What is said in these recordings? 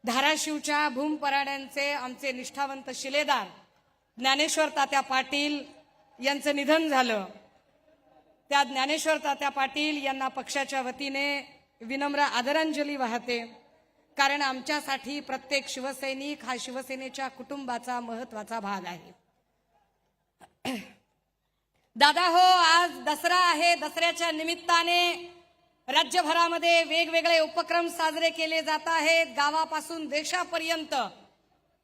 धाराशिवच्या भूमपराड्यांचे आमचे निष्ठावंत शिलेदार ज्ञानेश्वर तात्या पाटील यांचं निधन झालं। त्या ज्ञानेश्वर तात्या पाटील यांना पक्षाच्या वतीने विनम्र आदरांजली वाहते, कारण आमच्यासाठी प्रत्येक शिवसैनिक हा शिवसेनेच्या कुटुंबाचा महत्त्वाचा भाग आहे। दादा हो, आज दसरा आहे। दसऱ्याच्या निमित्ताने राज्यभरामध्ये वेगवेगळे उपक्रम साजरे केले जात आहेत। गावापासून देशापर्यंत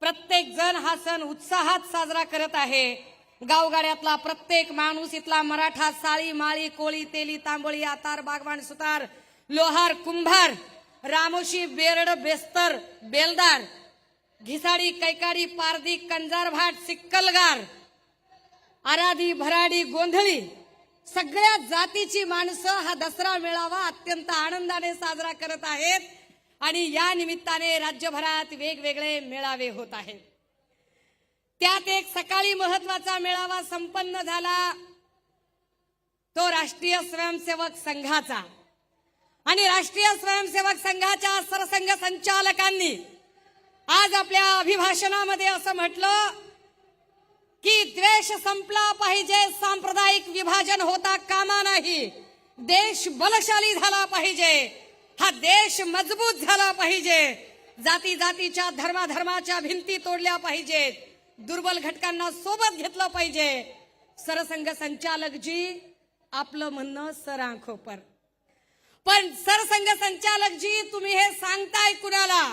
प्रत्येक जण हा सण उत्साहात साजरा करत आहे। गावगाड्यातला प्रत्येक माणूस, इथला मराठा, साळी, माळी, कोळी, तेली, तांबोळी, आतार, बागवान, सुतार, लोहार, कुंभार, रामोशी, बेरड, बेस्तर, बेलदार, घिसाडी, कैकाडी, पारधी, कंजारभाट, सिक्कलगार, आराधी, भराडी, गोंधळी, सगळ्या जातीची माणसं हा दसरा मेळावा अत्यंत आनंदाने साजरा करत आहेत आणि या निमित्ताने राज्यभरात वेगवेगळे मेळावे होत आहेत। त्यात एक सकाळी महत्त्वाचा मेळावा संपन्न झाला, तो राष्ट्रीय स्वयंसेवक संघाचा। आणि राष्ट्रीय स्वयंसेवक संघाच्या सरसंघ संचालकांनी आज आपल्या अभिभाषणामध्ये असं म्हटलं की द्वेष संपला पाहिजे, सांप्रदायिक विभाजन होता कामा नाही, देश बलशाली झाला पाहिजे, हा देश मजबूत झाला पाहिजे, जाती जातीच्या धर्माधर्माच्या भिंती तोडल्या पाहिजेत, दुर्बल घटकांना सोबत घेतलं पाहिजे। सरसंघ संचालक जी आपलं म्हणणं सरांखोपर, पण सरसंघ संचालक जी तुम्ही हे सांगताय कुणाला?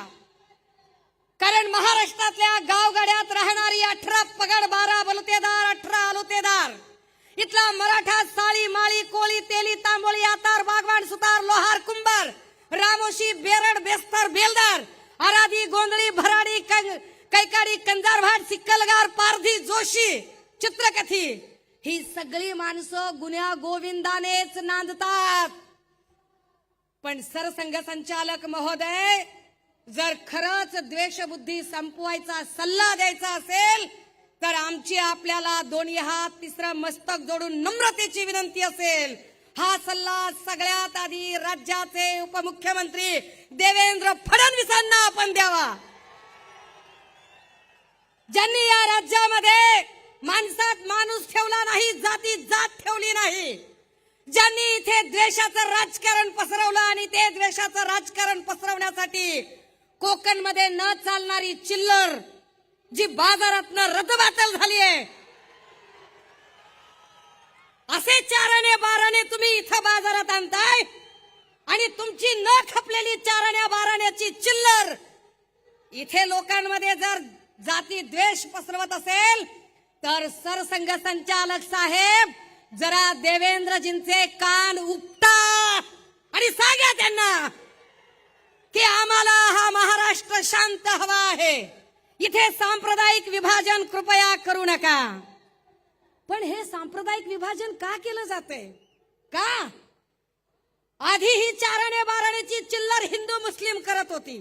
कारण महाराष्ट्रातल्या गावगाड्यात राहणारी 18 पगड, 12 बलुतेदार, 18 आलुतेदार, इथला मराठा, साळी, माळी, कोळी, तेली, तांबोळी, आतार, बागवान, सुतार, लोहार, कुंभार, रामोशी, बेरड, बेस्तर, बेलदार, आराधी, गोंधळी, भराडी, कैकाडी, कंजारभाट, सिक्कलगार, पारधी, जोशी, चित्रकथी, ही सगळी माणसं गुन्ह्या गोविंदानेच नांदतात। पण सरसंघ संचालक महोदय, जर खरंच द्वेषबुद्धी संपवायचा सल्ला द्यायचा असेल तर आमची आपल्याला दोन्ही हात, तिसरं मस्तक जोडून नम्रतेची विनंती असेल, हा सल्ला सगळ्यात आधी राज्याचे उपमुख्यमंत्री देवेंद्र फडणवीसांना आपण द्यावा, ज्यांनी या राज्यामध्ये माणसात माणूस ठेवला नाही, जातीत जात ठेवली नाही, ज्यांनी इथे द्वेषाचं राजकारण पसरवलं आणि ते द्वेषाचं राजकारण पसरवण्यासाठी कोकणमध्ये न चालणारी चिल्लर जी बाजारातनं रद्दबातल झाली आहे, असे 4 आणे 12 आणे तुम्ही इथं बाजारात आणताय आणि तुमची न खपलेली 4 आण्या 12 आण्याची चिल्लर इथे लोकांमध्ये जर जाती द्वेष पसरवत असेल तर सरसंघ संचालक साहेब, जरा देवेंद्रजींचे कान उपटा आणि सांगा त्यांना की आम्हाला हा महाराष्ट्र शांत हवा आहे, इथे सांप्रदायिक विभाजन कृपया करू नका। पण हे सांप्रदायिक विभाजन का केलं जाते? का? आधी ही 4 आणे 12 आण्याची चिल्लर हिंदू मुस्लिम करत होती,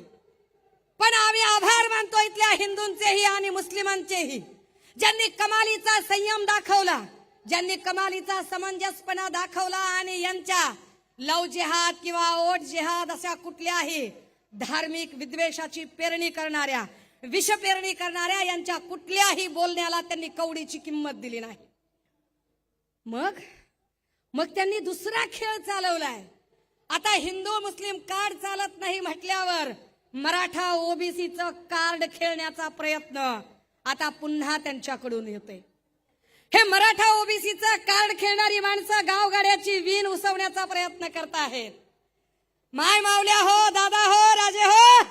पण आम्ही आभार मानतो इथल्या हिंदूंचेही आणि मुस्लिमांचेही, ज्यांनी कमालीचा संयम दाखवला, ज्यांनी कमालीचा समंजसपणा दाखवला आणि यांच्या लव जिहाद किंवा ओट जिहाद अशा कुठल्याही धार्मिक विद्वेषाची पेरणी करणाऱ्या, विष पेरणी करणाऱ्या यांच्या कुठल्याही बोलण्याला त्यांनी कवडीची किंमत दिली नाही। मग त्यांनी दुसरा खेळ चालवलाय। आता हिंदू मुस्लिम कार्ड चालत नाही म्हटल्यावर मराठा ओबीसीचं कार्ड खेळण्याचा प्रयत्न आता पुन्हा त्यांच्याकडून येतोय। हे मराठा ओबीसीचं कार्ड खेळणारी माणसं गावगाड्याची वीण उसवण्याचा प्रयत्न करत आहेत। माय मावल्या हो, दादा हो, राजे हो,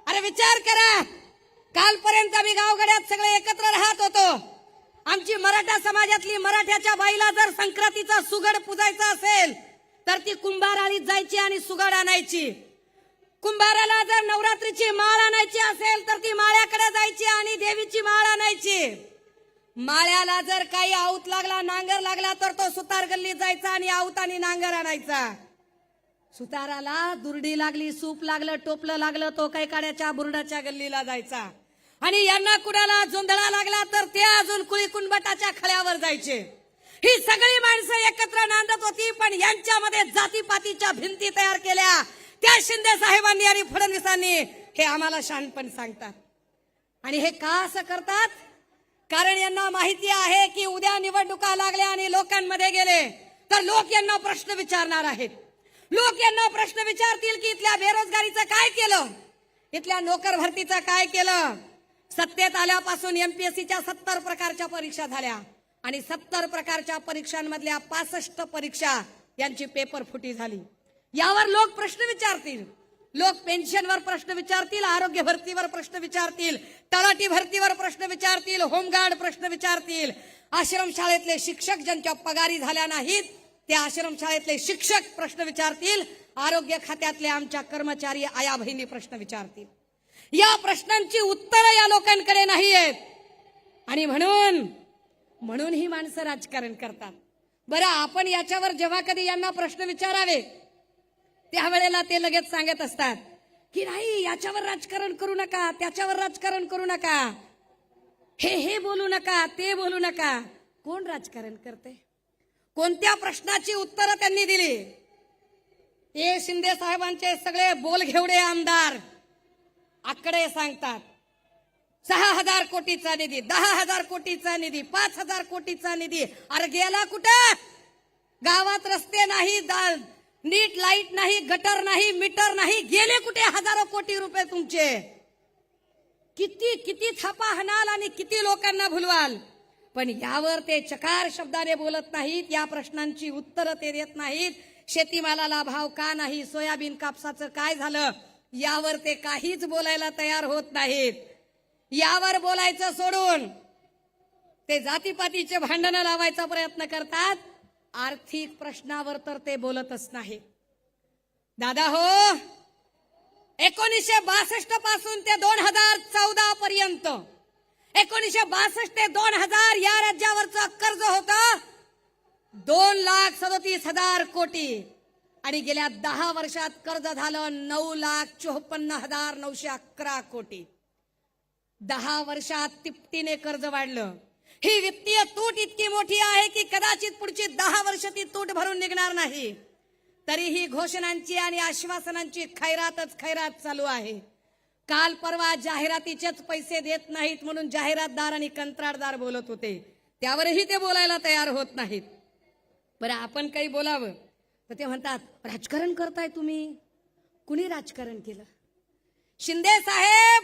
अरे विचार करा, कालपर्यंत आम्ही गावगाड्यात सगळे एकत्र राहत होतो। आमची मराठा समाजातली मराठ्याच्या बाईला जर संक्रांतीचा सुगड पुजायचा असेल तर ती कुंभाराळीत जायची आणि सुगड आणायची। कुंभाराला जर नवरात्रीची माळ आणायची असेल तर ती माळ्याकडे जायची आणि देवीची माळ आणायची। माळ्याला जर काही आऊत लागला, नांगर लागला तर तो सुतार गल्लीत जायचा आणि आऊत आणि नांगर आणायचा। सुताराला दुर्डी लागली, सूप लागलं, टोपलं लागलं, तो कैकाड्याच्या बुरडाच्या गल्लीला जायचा आणि यांना कुणाला जोंधळा लागला तर ते अजून कुळी कुणबटाच्या खळ्यावर जायचे। ही सगळी माणसं एकत्र नांदत होती, पण यांच्यामध्ये जातीपातीच्या भिंती तयार केल्या त्या शिंदे साहेबांनी आणि फडणवीसांनी हे आम्हाला शहाणपण सांगतात. आणि हे का असं करतात? कारण यांना माहिती आहे की उद्या निवडणुका लागल्या आणि लोकांमध्ये गेले तर लोक यांना प्रश्न विचारणार आहेत. लोक यांना प्रश्न विचारतील की इथल्या बेरोजगारीचं काय केलं, इथल्या नोकर भरतीचं काय केलं. सत्तेत आल्यापासून एमपीएससीच्या 70 प्रकारच्या परीक्षा झाल्या आणि 70 प्रकारच्या परीक्षांमधल्या 65 परीक्षा यांची पेपर फुटी झाली. यावर लोक प्रश्न विचारतील. लोक पेन्शनवर प्रश्न विचारतील, आरोग्य भरतीवर प्रश्न विचारतील, तलाठी भरतीवर प्रश्न विचारतील, होमगार्ड प्रश्न विचारतील. आश्रमशाळेतले शिक्षक ज्यांच्या पगारी झाल्या नाहीत त्या आश्रमशाळेतले शिक्षक प्रश्न विचारतील. आरोग्य खात्यातले आमच्या कर्मचारी आया बहिणी प्रश्न विचारतील. या प्रश्नांची उत्तरं या लोकांकडे नाही आहेत आणि म्हणून ही माणसं राजकारण करतात. बरं, आपण याच्यावर जेव्हा कधी यांना प्रश्न विचारावे त्यावेळेला ते लगेच सांगत असतात की नाही, याच्यावर राजकारण करू नका, त्याच्यावर राजकारण करू नका, हे बोलू नका, ते बोलू नका. कोण राजकारण करते? कोणत्या प्रश्नाची उत्तरं त्यांनी दिली? हे शिंदे साहेबांचे सगळे बोलघेवडे आमदार आकडे सांगतात. 6,000 कोटीचा निधी, 10,000 कोटीचा निधी, 5,000 कोटीचा निधी. अरे गेला कुठं? गावात रस्ते नाही, नीट लाईट नाही, गटर नाही, मीटर नाही, गेले कुठे हजारो कोटी रुपये तुमचे? किती थापा हाणाल आणि किती लोकांना भुलवाल, पण यावर ते चकार शब्दाने बोलत नाहीत. या प्रश्नांची उत्तरं ते देत नाहीत. शेतीमालाला भाव का नाही, सोयाबीन कापसाचं काय झालं, यावर ते काहीच बोलायला तयार होत नाहीत. यावर बोलायचं सोडून ते जातीपातीचे भांडणं लावायचा प्रयत्न करतात. आर्थिक प्रश्नावर तर ते बोलतच नाही. दादा हो, 1962 पासून ते 2014 पर्यंत, 1962 ते 2000 या राज्यावरचं कर्ज होतं 2,37,000 कोटी आणि गेल्या 10 वर्षात कर्ज झालं 9,54,911 कोटी. 10 वर्षात तिपटीने कर्ज वाढलं. ही वित्तीय तूट इतकी मोठी आहे की कदाचित पुढची 10 वर्ष ती तूट भरून निघणार नाही. तरीही घोषणांची आणि आश्वासनांची खैरात चालू आहे. काल परवा जाहिरातीचेच पैसे देत नाहीत म्हणून जाहिरातदार आणि कंत्राटदार बोलत होते, त्यावरही ते बोलायला तयार होत नाहीत. बरं, आपण काही बोलावं तर ते म्हणतात राजकारण करताय तुम्ही. कुणी राजकारण केलं? शिंदे साहेब,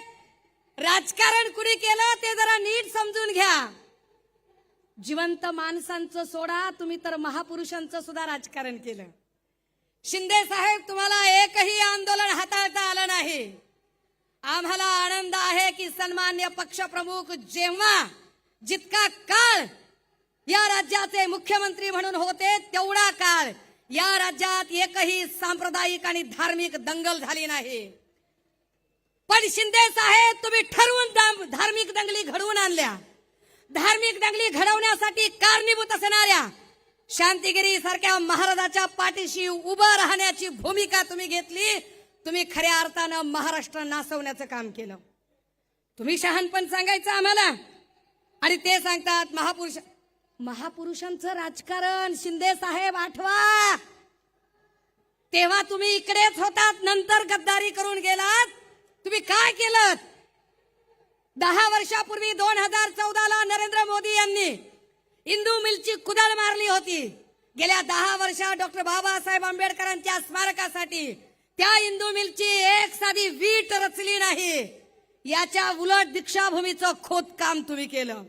राजकारण कुणी केलं ते जरा नीट समजून घ्या. जिवंत माणसांचं सोडा, तुम्ही तर महापुरुषांचं सुद्धा राजकारण केलं. शिंदे साहेब, तुम्हाला एकही आंदोलन हाताळता आलं नाही. आम्हाला आनंद आहे की सन्मान्य पक्षप्रमुख जेव्हा जितका काळ या राज्याचे मुख्यमंत्री म्हणून होते तेवढा काळ या राज्यात एकही सांप्रदायिक आणि धार्मिक दंगल झाली नाही. पण शिंदे साहेब, तुम्ही ठरवून धार्मिक दंगली घडवून आणल्या. धार्मिक दंगली घडवण्यासाठी कारणीभूत असणाऱ्या शांतिगिरी सारख्या महाराजाच्या पाठीशी उभं राहण्याची भूमिका तुम्ही घेतली. तुम्ही खऱ्या अर्थानं महाराष्ट्र नासवण्याचं काम केलं. तुम्ही शहाणपण सांगायचं आम्हाला आणि ते सांगतात महापुरुषांचं राजकारण. शिंदे साहेब, आठवा, तेव्हा तुम्ही इकडेच होतात, नंतर गद्दारी करून गेलात. तुम्ही काय केलं? 10 वर्षापूर्वी 2014ला नरेंद्र मोदी यांनी इंदू मिलची कुदळ मारली होती. गेल्या 10 वर्षात डॉक्टर बाबासाहेब आंबेडकरांच्या स्मारकासाठी त्या इंदू मिलची एक साधी वीट रचली नाही. याच्या उलट दीक्षाभूमीचं खोदकाम तुम्ही केलं.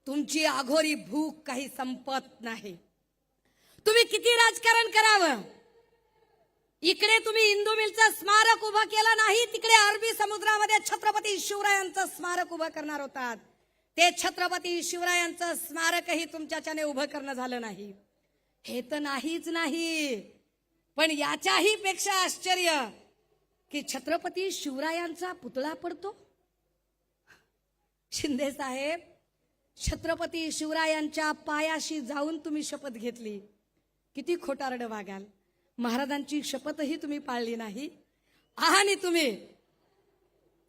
तुमची अघोरी भूक काही संपत नाही. तुम्ही किती राजकारण करावं? इकडे तुम्ही इंदू मिलचं स्मारक उभं केलं नाही, तिकडे अरबी समुद्रामध्ये छत्रपती शिवरायांचं स्मारक उभं करणार होतात. ते छत्रपती शिवरायांचं स्मारकही तुमच्याच्याने उभं करणं झालं नाही. हे तर नाहीच नाही, पण याच्याही पेक्षा आश्चर्य की छत्रपती शिवरायांचा पुतळा पडतो. शिंदे साहेब, छत्रपती शिवरायांच्या पायाशी जाऊन तुम्ही शपथ घेतली. किती खोटारडं वागाल. महाराजांची शपथही तुम्ही पाळली नाही. आणि तुम्ही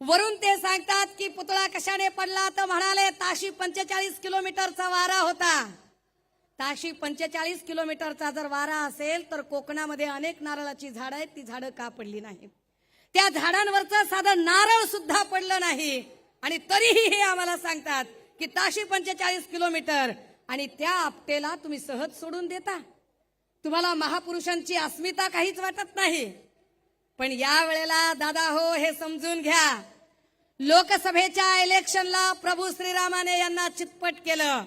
वरून ते सांगतात की पुतळा कशाने पडला, तर म्हणाले ताशी 45 किलोमीटरचा वारा होता. ताशी 45 किलोमीटरचा जर वारा असेल तर कोकणामध्ये अनेक नारळाची झाडं आहेत, ती झाडं का पडली नाही? त्या झाडांवरचं साधं नारळ सुद्धा पडलं नाही आणि तरीही हे आम्हाला सांगतात की ताशी 45 किलोमीटर आणि त्या आपटेला तुम्ही सहज सोडून देता. तुम्हाला महापुरुषांची अस्मिता काहीच वाटत नाही. पण या वेळेला दादा हो हे समजून घ्या, लोकसभेच्या इलेक्शनला प्रभू श्रीरामाने यांना चितपट केलं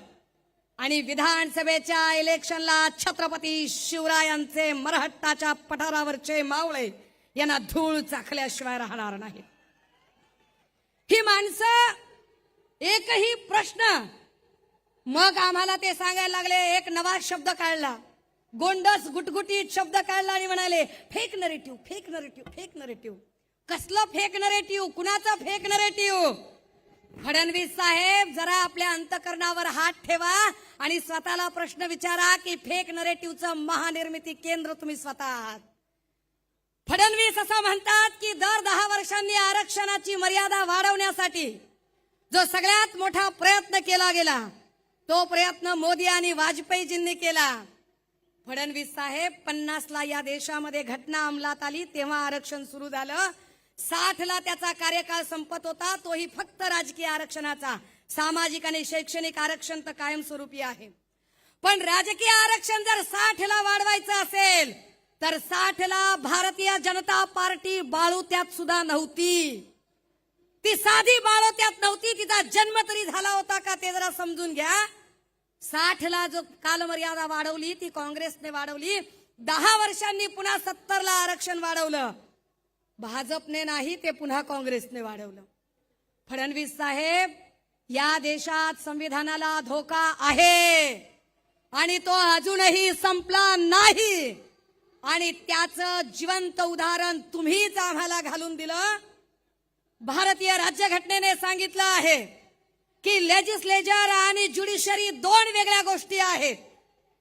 आणि विधानसभेच्या इलेक्शनला छत्रपती शिवरायांचे मरहट्टाच्या पठारावरचे मावळे यांना धूळ चाखल्याशिवाय राहणार नाही. ही माणसं एकही प्रश्न, मग आम्हाला ते सांगायला लागले, एक नवा शब्द काढला, गोंडस गुटगुटीत शब्द काढला आणि म्हणाले fake narrative, fake narrative, fake narrative. कसलं फेक नरेटिव्ह, कुणाचं फेक नरेटिव्ह? फडणवीस साहेब जरा आपल्या अंतकरणावर हात ठेवा आणि स्वतःला प्रश्न विचारा की फेक नरेटिव्हचं महानिर्मिती केंद्र तुम्ही स्वतः आहात. फडणवीस असं म्हणतात की दर 10 वर्षांनी आरक्षणाची मर्यादा वाढवण्यासाठी जो सगळ्यात मोठा प्रयत्न केला गेला तो प्रयत्न मोदी आणि वाजपेयीजींनी केला. फडणवीस साहेब 50ला या देशामध्ये घटना अंमलात आली तेव्हा आरक्षण सुरू झालं. 60ला त्याचा कार्यकाळ संपत होता, तोही फक्त राजकीय आरक्षणाचा. सामाजिक आणि शैक्षणिक आरक्षण तर कायमस्वरूपी आहे. पण राजकीय आरक्षण जर 60ला वाढवायचं असेल तर 60ला भारतीय जनता पार्टी बाळोत्यात सुद्धा नव्हती. ती साधी बाळोत्यात नव्हती, तिचा जन्म तरी झाला होता का ते जरा समजून घ्या. 60ला जो कालमर्यादा वाढवली ती काँग्रेसने वाढवली. 10 वर्षांनी पुन्हा 70ला आरक्षण वाढवलं. भाजपने नाही, ते पुन्हा काँग्रेसने वाढवलं. फडणवीस साहेब, या देशात संविधानाला धोका आहे आणि तो अजूनही संपला नाही आणि त्याचं जिवंत उदाहरण तुम्हीच आम्हाला घालून दिलं. भारतीय राज्यघटनेने सांगितलं आहे की लेजिस्लेचर आणि ज्युडिशरी 2 वेगळ्या गोष्टी आहेत.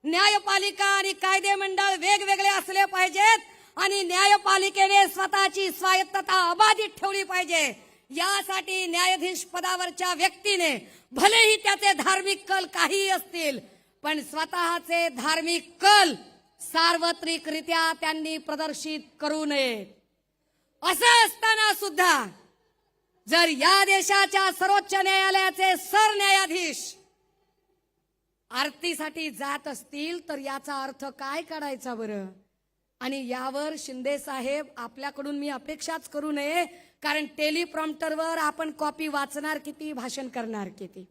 न्यायपालिका आणि कायदे मंडळ वेगवेगळे असले पाहिजेत आणि न्यायपालिकेने स्वतःची स्वायत्तता अबाधित ठेवली पाहिजे. यासाठी न्यायाधीश पदावरच्या व्यक्तीने भलेही त्याचे धार्मिक कल काही असतील पण स्वतःचे धार्मिक कल सार्वत्रिकरित्या त्यांनी प्रदर्शित करू नये. असं असताना सुद्धा जर या देशाच्या सर्वोच्च न्यायालयाचे सरन्यायाधीश आरतीसाठी जात असतील तर याचा अर्थ काय काढायचा बरं? आणि यावर शिंदे साहेब आपल्याकडून मी अपेक्षाच करू नये, कारण टेलिप्रॉम्प्टरवर आपण कॉपी वाचणार किती, भाषण करणार किती.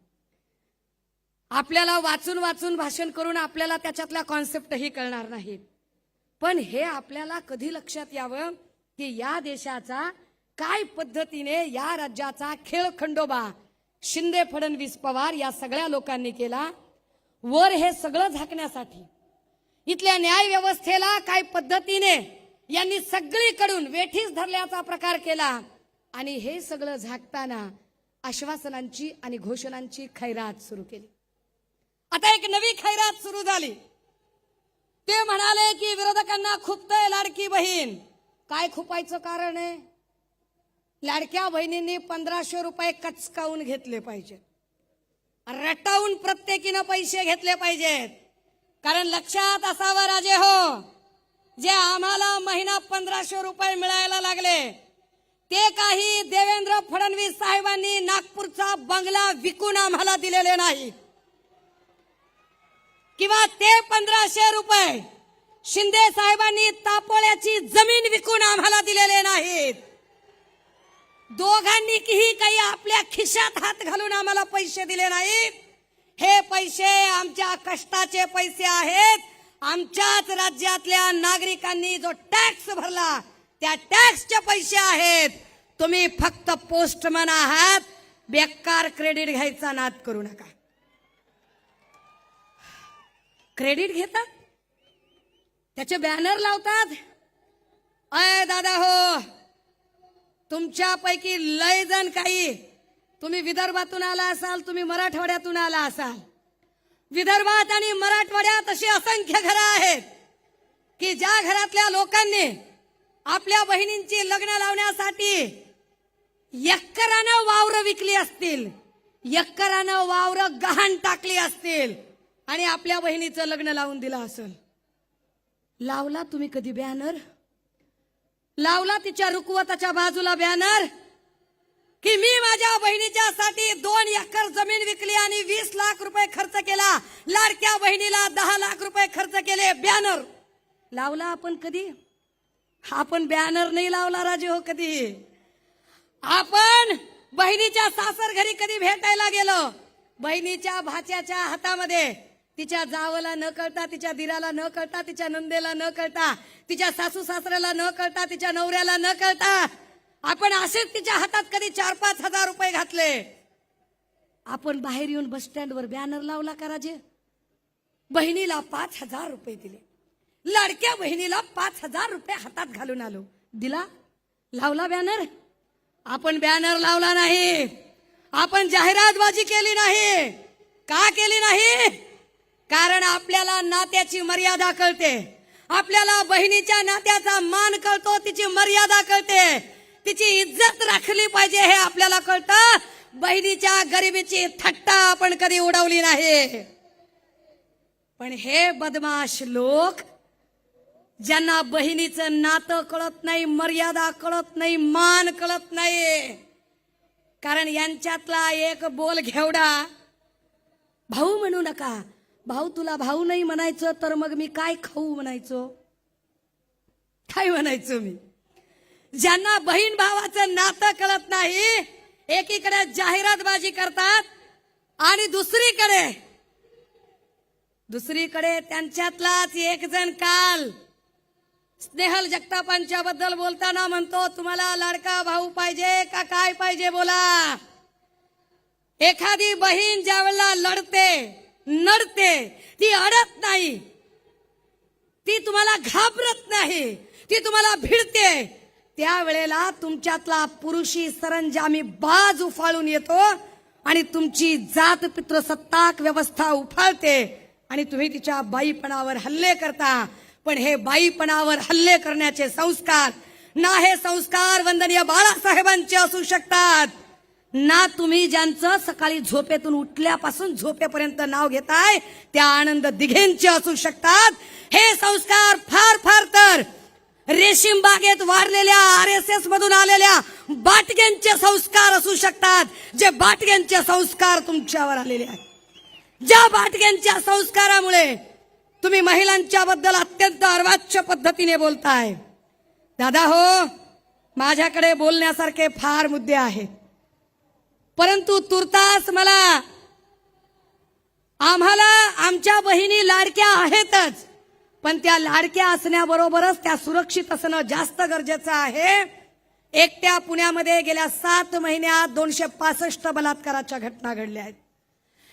आपल्याला वाचून वाचून भाषण करून आपल्याला त्याच्यातल्या कॉन्सेप्टही कळणार नाहीत. पण हे आपल्याला कधी लक्षात यावं की या देशाचा काय पद्धतीने या राज्याचा खेळखंडोबा शिंदे, फडणवीस, पवार या सगळ्या लोकांनी केला. वर हे सगळं झाकण्यासाठी इथल्या न्याय व्यवस्थेला काय पद्धतीने यांनी सगळीकडून वेठीस धरल्याचा प्रकार केला आणि हे सगळं झाकताना आश्वासनांची आणि घोषणांची खैरात सुरू केली. आता एक नवी खैरात सुरू झाली. ते म्हणाले की विरोधकांना खुपतंय लाडकी बहीण. काय खुपायचं कारण आहे? लाडक्या बहिणींनी 1500 रुपये कचकावून घेतले पाहिजे, रटावून प्रत्येकीनं पैसे घेतले पाहिजेत. कारण लक्षात असावं राजे हो, जे आम्हाला महिना 1500 रुपये मिळायला लागले ते काही देवेंद्र फडणवीस साहेबांनी नागपूरचा बंगला विकून आम्हाला दिलेले नाही किंवा ते 1500 रुपये शिंदे साहेबांनी तापोळ्याची जमीन विकून आम्हाला दिलेले नाहीत. दोघांनीही काही आपल्या खिशात हात घालून आम्हाला पैसे दिले नाहीत. हे पैसे आमच्या कष्टाचे पैसे आहेत. आमच्याच राज्यातल्या नागरिकांनी जो टॅक्स भरला त्या टॅक्सचे पैसे आहेत. तुम्ही फक्त पोस्टमन आहात, बेकार क्रेडिट घ्यायचा नाद करू नका. क्रेडिट घेतात, त्याचे बॅनर लावतात. अय दादा हो, तुमच्यापैकी लय जण काही तुम्ही विदर्भातून आला असाल, तुम्ही मराठवाड्यातून आला असाल. विदर्भात आणि मराठवाड्यात अशी असंख्य घरं आहेत की ज्या घरातल्या लोकांनी आपल्या बहिणींची लग्न लावण्यासाठी एकरानं वावर विकली असतील, एकरानं वावर गहाण टाकली असतील आणि आपल्या बहिणीचं लग्न लावून दिलं असेल. लावला तुम्ही कधी बॅनर? लावला तिच्या रुकवताच्या बाजूला बॅनर की मी माझ्या बहिणीच्या साठी 2 एकर जमीन विकली आणि 20 लाख रुपये खर्च केला, लाडक्या बहिणीला 10 लाख रुपये खर्च केले. बॅनर लावला आपण कधी? आपण बॅनर नाही लावला राजे हो कधी. आपण बहिणीच्या सासर घरी कधी भेटायला गेलो, बहिणीच्या भाच्याच्या हातामध्ये तिच्या जावला न कळता, तिच्या दिराला न कळता, तिच्या नंदेला न कळता, तिच्या सासू सासऱ्याला न कळता, तिच्या नवऱ्याला न कळता आपण असेच तिच्या हातात कधी 4-5 हजार रुपये घातले. आपण बाहेर येऊन बस स्टँडवर बॅनर लावला का राजे? बहिणीला 5,000 रुपये दिले, लाडक्या बहिणीला 5,000 रुपये हातात घालून आलो. दिला? लावला बॅनर? आपण बॅनर लावला नाही. आपण जाहिरातबाजी केली नाही. का केली नाही? कारण आपल्याला नात्याची मर्यादा कळते. आपल्याला बहिणीच्या नात्याचा मान कळतो, तिची मर्यादा कळते, तिची इज्जत राखली पाहिजे हे आपल्याला कळतं. बहिणीच्या गरिबीची थट्टा आपण कधी उडवली नाही. पण हे बदमाश लोक ज्यांना बहिणीचं नातं कळत नाही, मर्यादा कळत नाही, मान कळत नाही, कारण यांच्यातला एक बोल घेवडा, भाऊ म्हणू नका. भाऊ तुला भाऊ नाही म्हणायचं तर मग मी काय खाऊ म्हणायचो? काय म्हणायचो मी? ज्यांना बहीण भावाचं नातं कळत नाही, एकीकडे जाहिरातबाजी करतात आणि दुसरीकडे त्यांच्यातलाच एक जण काल स्नेहल जगतापांच्या बद्दल बोलताना म्हणतो, तुम्हाला लाडका भाऊ पाहिजे का काय पाहिजे बोला. एखादी बहीण ज्यावेळेला नडते ती अडत नाही, ती तुम्हाला घाबरत नाही, ती तुम्हाला भिडते, त्यावेळेला तुमच्यातला पुरुषी सरंजामी बाज उफाळून येतो आणि तुमची जात पितृसत्ताक व्यवस्था उफाळते आणि तुम्ही तिच्या बाईपणावर हल्ले करता. पण हे बाईपणावर हल्ले करण्याचे संस्कार ना हे संस्कार वंदनीय बाळासाहेबांचे असू शकतात, ना तुम्ही ज्यांचं सकाळी झोपेतून उठल्यापासून झोपेपर्यंत नाव घेताय त्या आनंद दिघेंचे असू शकतात. हे संस्कार फार तर रेशीम बागेत वाढलेल्या RSS मधून आलेल्या बाटग्यांचे संस्कार असू शकतात, जे बाटग्यांचे संस्कार तुमच्यावर आलेले आहेत. ज्या बाटग्यांच्या संस्कारामुळे तुम्ही महिलांच्या बद्दल अत्यंत अर्वाच्य पद्धतीने बोलताय. दादा हो, माझ्याकडे बोलण्यासारखे फार मुद्दे आहेत, परंतु तुर्तास आम्हाला आमच्या बहिणी लाडक्या आहेतच, पण त्या लाडक्या असण्याबरोबरच त्या सुरक्षित असणं जास्त गरजेचं आहे. एकट्या पुण्यामध्ये गेल्या 7 महिन्यात 265 बलात्काराच्या घटना घडल्या आहेत.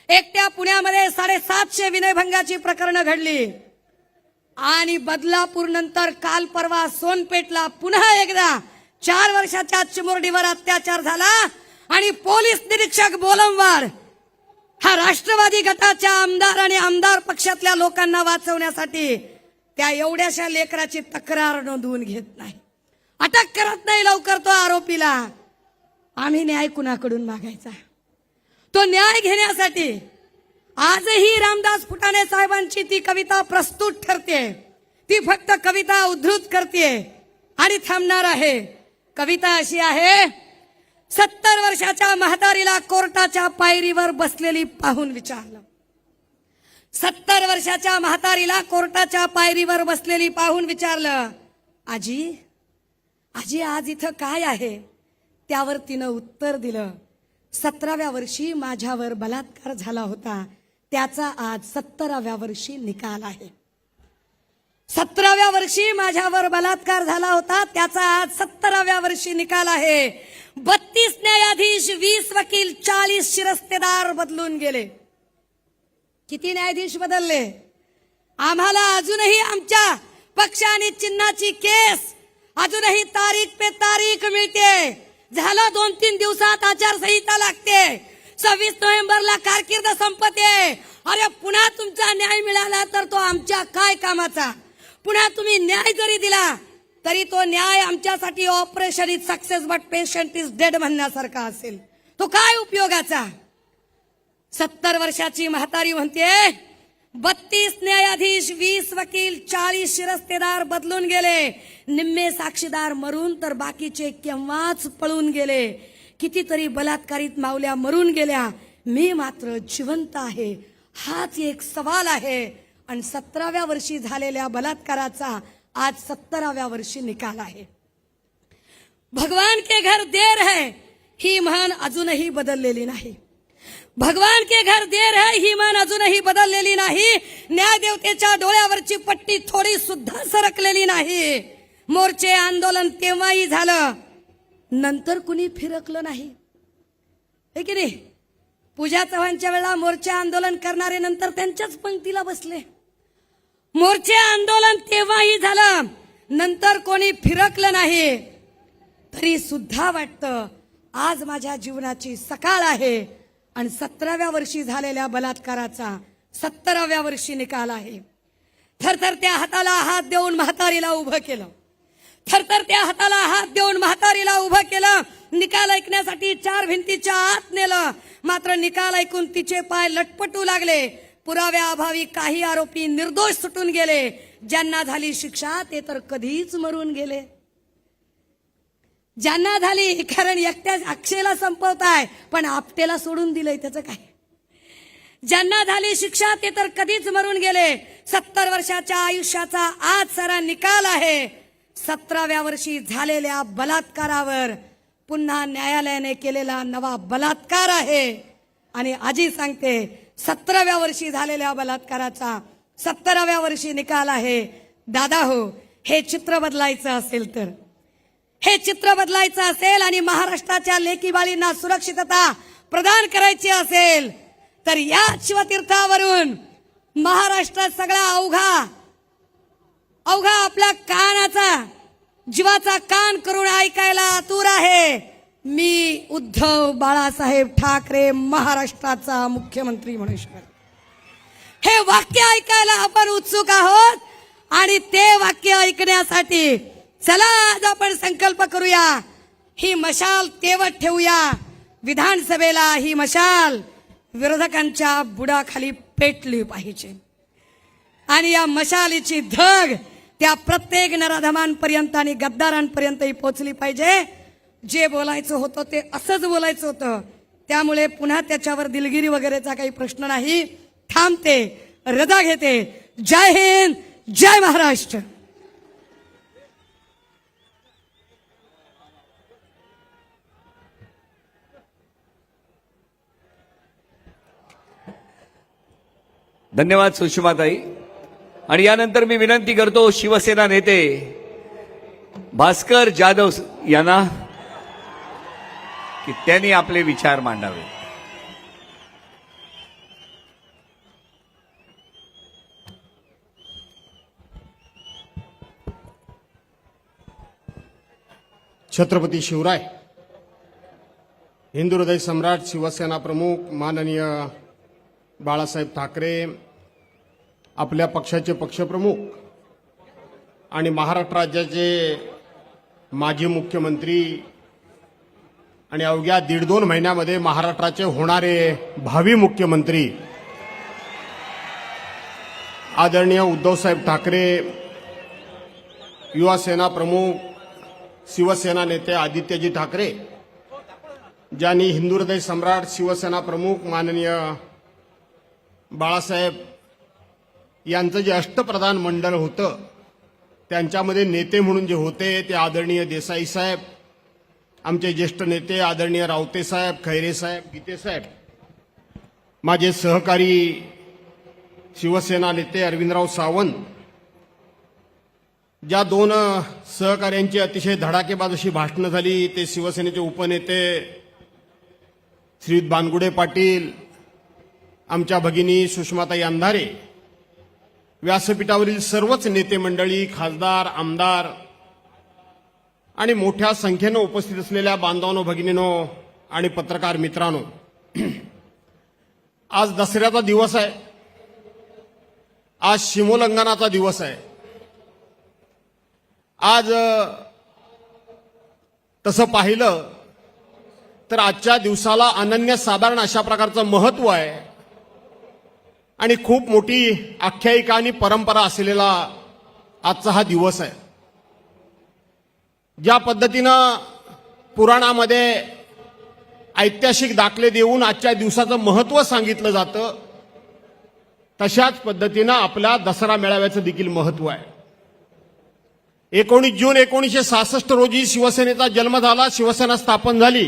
एकट्या पुण्यामध्ये 750 विनयभंगाची प्रकरणं घडली आणि बदलापूर नंतर काल परवा सोनपेठला पुन्हा एकदा 4 वर्षाच्या चिमुरडीवर अत्याचार झाला आणि पोलीस निरीक्षक बोलंवार हा राष्ट्रवादी गटाच्या आमदार आणि आमदार पक्षातल्या लोकांना वाचवण्यासाठी त्या एवढ्याशा लेकराची तक्रार नोंदवून घेत नाही, अटक करत नाही लवकर तो आरोपीला. आम्ही न्याय कुणाकडून मागायचा? तो न्याय घेण्यासाठी आजही रामदास फुटाणे साहेबांची ती कविता प्रस्तुत ठरते, ती फक्त कविता उद्धृत करते आणि थांबणार आहे. कविता अशी आहे, 70 वर्षाच्या म्हातारीला कोर्टाच्या पायरीवर बसलेली पाहून विचारलं. 70 वर्षाच्या म्हातारीला कोर्टाच्या पायरीवर बसलेली पाहून विचारलं, आजी आज इथं काय आहे? त्यावर तिनं उत्तर दिलं, 17व्या वर्षी माझ्यावर बलात्कार झाला होता, त्याचा आज 17व्या वर्षी निकाल आहे. 17व्या वर्षी माझ्यावर बलात्कार झाला होता, त्याचा आज 17व्या वर्षी निकाल आहे. 32 न्यायाधीश, 20 वकील, 40 शिरस्तेदार बदलून गेले. किती न्यायाधीश बदलले? आम्हाला अजूनही आमच्या पक्ष आणि चिन्हाची केस अजूनही तारीख पे तारीख मिळते. झाला 2-3 दिवसात आचारसंहिता लागते. 26 नोव्हेंबरला कारकीर्द संपते. अरे पुन्हा तुमचा न्याय मिळाला तर तो आमच्या काय कामाचा? पुन्हा तुम्ही न्याय जरी दिला तरी तो न्याय आमच्यासाठी operation is success but patient is dead म्हणण्यासारखा असेल. तो काय उपयोगाचा? 70 वर्षाची म्हातारी म्हणते 32 न्यायाधीश, 20 वकील, 40 शिरस्तेदार बदलून गेले. निम्मे साक्षीदार मरून तर बाकीचे केव्हाच पळून गेले. कितीतरी बलात्कारित मावल्या मरून गेल्या. मी मात्र जिवंत आहे. हाच एक सवाल आहे. आणि 17व्या वर्षी झालेल्या बलात्काराचा आज 17व्या वर्षी निकाल आहे. भगवान के घर देर है ही म्हण अजूनही बदललेली नाही. भगवान के घर देर है ही म्हण अजूनही बदललेली नाही. न्यायदेवतेच्या डोळ्यावरची पट्टी थोडी सुद्धा सरकलेली नाही. मोर्चे आंदोलन तेव्हाही झालं, नंतर कुणी फिरकलं नाही. हे की नाही? पूजा चव्हाणच्या वेळेला मोर्चे आंदोलन करणारे नंतर त्यांच्याच पंक्तीला बसले. मोर्चे आंदोलन तेव्हाही झालं, नंतर कोणी फिरकलं नाही. तरी सुद्धा वाटतं आज माझ्या जीवनाची सकाळ आहे आणि 17व्या वर्षी झालेल्या बलात्काराचा 17व्या वर्षी निकाल आहे. थरथर त्या हाताला हात देऊन म्हातारीला उभं केलं. थरथर त्या हाताला हात देऊन म्हातारीला उभं केलं. निकाल ऐकण्यासाठी 4 भिंतीच्या आत नेलं. मात्र निकाल ऐकून तिचे पाय लटपटू लागले. पुराव्याअभावी काही आरोपी निर्दोष सुटून गेले. ज्यांना झाली शिक्षा ते तर कधीच मरून गेले. ज्यांना झाली, कारण एकट्या अक्षयला संपवताय पण आपटेला सोडून दिलंय, त्याचं काय? ज्यांना झाली शिक्षा ते तर कधीच मरून गेले. 70 वर्षाच्या आयुष्याचा आज सारा निकाल आहे. 17व्या वर्षी झालेल्या बलात्कारावर पुन्हा न्यायालयाने केलेला नवा बलात्कार आहे. आणि आजी सांगते 17व्या वर्षी झालेल्या बलात्काराचा 17व्या वर्षी निकाल आहे. दादा हो, हे चित्र बदलायचं असेल तर, हे चित्र बदलायचं असेल आणि महाराष्ट्राच्या लेकी बाळींना सुरक्षितता प्रदान करायची असेल तर या शिवतीर्थावरून महाराष्ट्रात सगळा अवघा आपला कानाचा, जीवाचा कान करून ऐकायला आतुर आहे. मी उद्धव बाळासाहेब ठाकरे महाराष्ट्राचा मुख्यमंत्री म्हणून हे वाक्य ऐकायला आपण उत्सुक आहोत. आणि ते वाक्य ऐकण्यासाठी चला आज आपण संकल्प करूया. ही मशाल तेवत ठेवूया. विधानसभेला ही मशाल विरोधकांच्या बुडाखाली पेटली पाहिजे. आणि या मशालीची धग त्या प्रत्येक नराधमांपर्यंत आणि गद्दारांपर्यंतही पोहोचली पाहिजे. जे बोलायचं होतं ते असंच बोलायचं होतं. त्यामुळे पुन्हा त्याच्यावर दिलगिरी वगैरेचा काही प्रश्न नाही. थांबते, रजा घेते. जय हिंद, जय महाराष्ट्र. धन्यवाद सुषमाताई. आणि यानंतर मी विनंती करतो शिवसेना नेते भास्कर जाधव यांना की त्यांनी आपले विचार मांडावे. छत्रपती शिवराय, हिंदू हृदय सम्राट, शिवसेना प्रमुख माननीय बाळासाहेब ठाकरे, आपल्या पक्षाचे पक्षप्रमुख आणि महाराष्ट्र राज्याचे माजी मुख्यमंत्री आणि अवघ्या 1.5-2 महिन्यामध्ये महाराष्ट्राचे होणारे भावी मुख्यमंत्री आदरणीय उद्धवसाहेब ठाकरे, युवा सेना प्रमुख, शिवसेना नेते आदित्यजी ठाकरे, ज्यांनी हिंदू हृदय सम्राट, शिवसेना प्रमुख माननीय बाळासाहेब यांचं जे अष्टप्रधान मंडळ होतं त्यांच्यामध्ये नेते म्हणून जे होते ते आदरणीय देसाई साहेब, आमचे ज्येष्ठ नेते आदरणीय रावते साहेब, खैरे साहेब, गीते साहेब, माझे सहकारी शिवसेना नेते अरविंदराव सावंत, ज्या 2 सहकाऱ्यांची अतिशय धडाकेबाज अशी भाषणं झाली ते शिवसेनेचे उपनेते श्रीयुत बानगुडे पाटील, आमच्या भगिनी सुषमाताई अंधारे, व्यासपीठावरील सर्वच नेते मंडळी, खासदार, आमदार आणि मोठ्या संख्येनं उपस्थित असलेल्या बांधवांनो, भगिनींनो आणि पत्रकार मित्रांनो, आज दसऱ्याचा दिवस आहे. आज सीमोल्लंघनाचा दिवस आहे. आज तसं पाहिलं तर आजच्या दिवसाला अनन्यसाधारण अशा प्रकारचं महत्व आहे. आणि खूप मोठी आख्यायिका आणि परंपरा असलेला आजचा हा दिवस आहे. ज्या पद्धतीनं पुराणामध्ये ऐतिहासिक दाखले देऊन आजच्या दिवसाचं महत्त्व सांगितलं जातं, तशाच पद्धतीनं आपल्या दसरा मेळाव्याचं देखील महत्त्व आहे. 19 जून 1966 रोजी शिवसेनेचा जन्म झाला, शिवसेना स्थापन झाली.